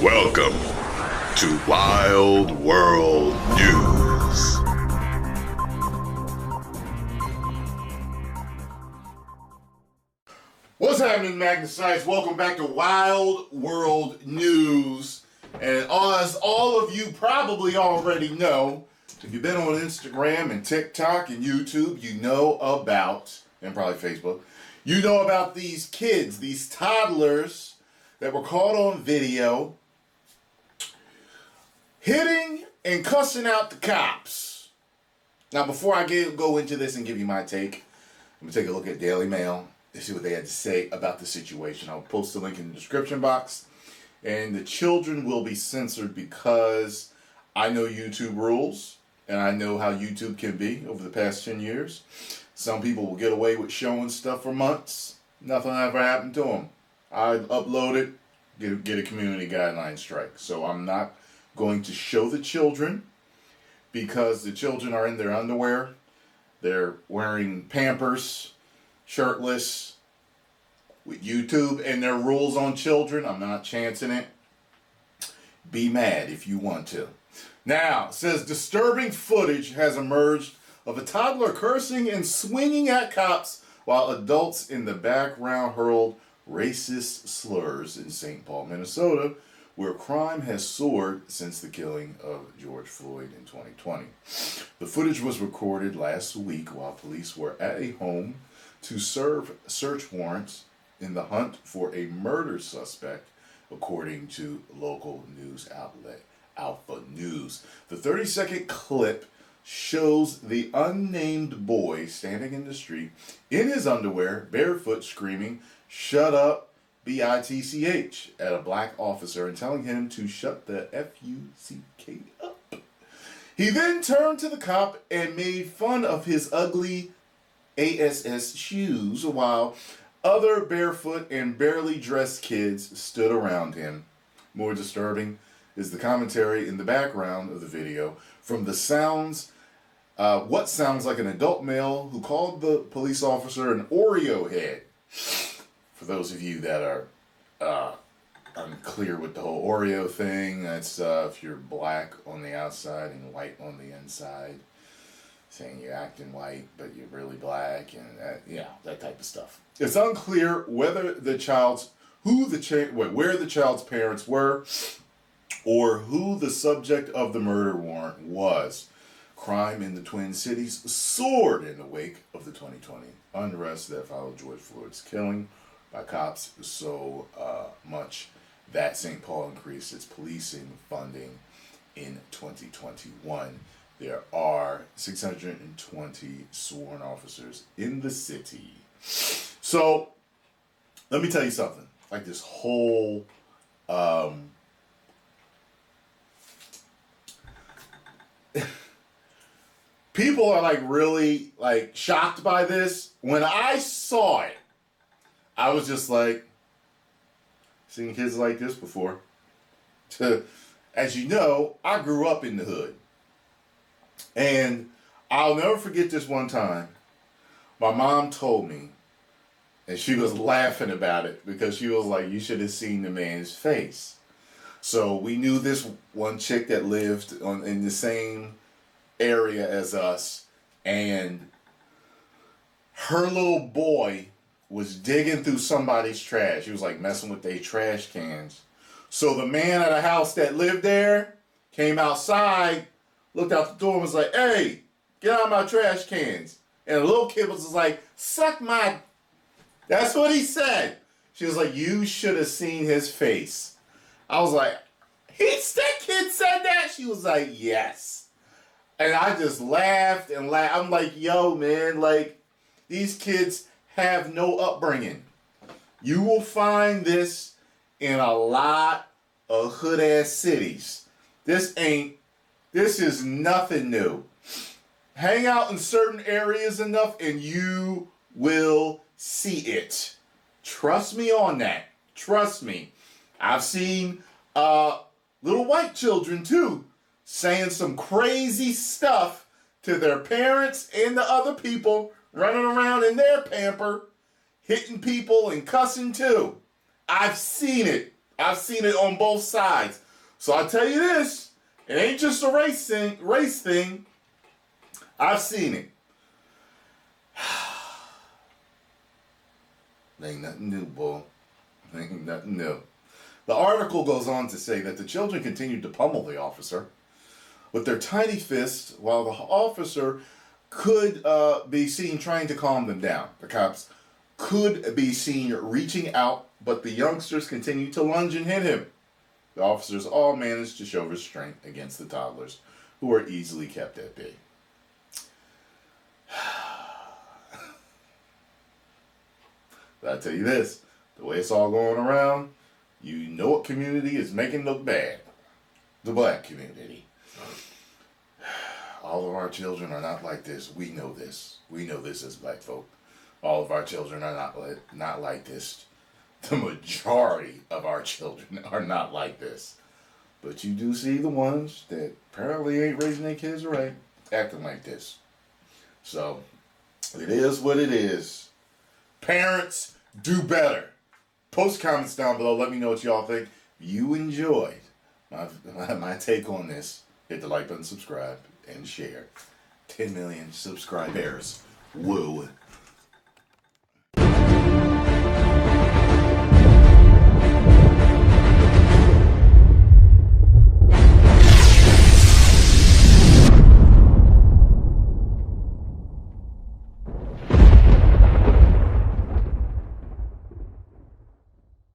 Welcome to Wild World News. What's happening, Magnus? Welcome back to Wild World News. And as all of you probably already know, if you've been on Instagram and TikTok and YouTube, you know about, and probably Facebook, you know about these kids, these toddlers that were caught on video hitting and cussing out the cops. Now, before I go into this and give you my take, I'm going to take a look at Daily Mail and see what they had to say about the situation. I'll post the link in the description box. And the children will be censored because I know YouTube rules and I know how YouTube can be over the past 10 years. Some people will get away with showing stuff for months. Nothing ever happened to them. I upload it, get a community guideline strike. So I'm not going to show the children because the children are in their underwear. They're wearing Pampers, shirtless, with YouTube and their rules on children. I'm not chancing it. Be mad if you want to. Now, it says disturbing footage has emerged of a toddler cursing and swinging at cops while adults in the background hurled racist slurs in St. Paul, Minnesota, where crime has soared since the killing of George Floyd in 2020. The footage was recorded last week while police were at a home to serve search warrants in the hunt for a murder suspect, according to local news outlet Alpha News. The 30-second clip shows the unnamed boy standing in the street in his underwear, barefoot, screaming, "Shut up, B-I-T-C-H," at a black officer and telling him to shut the F-U-C-K up. He then turned to the cop and made fun of his ugly ASS shoes while other barefoot and barely dressed kids stood around him. More disturbing is the commentary in the background of the video from the what sounds like an adult male who called the police officer an Oreo head. For those of you that are unclear with the whole Oreo thing, that's if you're black on the outside and white on the inside, saying you're acting white but you're really black, and that type of stuff. It's unclear whether where the child's parents were or who the subject of the murder warrant was. Crime in the Twin Cities soared in the wake of the 2020 unrest that followed George Floyd's killing by cops so much that St. Paul increased its policing funding in 2021. There are 620 sworn officers in the city. So, let me tell you something. Like this whole people are like really like shocked by this. When I saw it, I was just like, seen kids like this before. As you know, I grew up in the hood. And I'll never forget this one time. My mom told me, and she was laughing about it because she was like, you should have seen the man's face. So we knew this one chick that lived in the same area as us, and her little boy was digging through somebody's trash. He was like messing with their trash cans. So the man at a house that lived there came outside, looked out the door and was like, "Hey, get out of my trash cans." And the little kid was just like, "Suck my..." That's what he said. She was like, "You should have seen his face." I was like, that kid said that? She was like, "Yes." And I just laughed and laughed. I'm like, yo, man, like, these kids have no upbringing. You will find this in a lot of hood-ass cities. This is nothing new. Hang out in certain areas enough and you will see it. Trust me on that. Trust me. I've seen little white children too saying some crazy stuff to their parents and the other people, running around in their pamper, hitting people and cussing too. I've seen it I've seen it on both sides. So I tell you this, it ain't just a race thing. I've seen it. Ain't nothing new, boy. Ain't nothing new. The article goes on to say that the children continued to pummel the officer with their tiny fists while the officer could be seen trying to calm them down. The cops could be seen reaching out, but the youngsters continued to lunge and hit him. The officers all managed to show restraint against the toddlers, who were easily kept at bay. But I tell you this, the way it's all going around, you know what community is making look bad. The black community. All of our children are not like this. We know this. We know this as black folk. All of our children are not like this. The majority of our children are not like this. But you do see the ones that apparently ain't raising their kids right, acting like this. So, it is what it is. Parents, do better. Post comments down below. Let me know what y'all think. If you enjoyed my take on this, hit the like button, subscribe, and share. 10 million subscribers. Woo.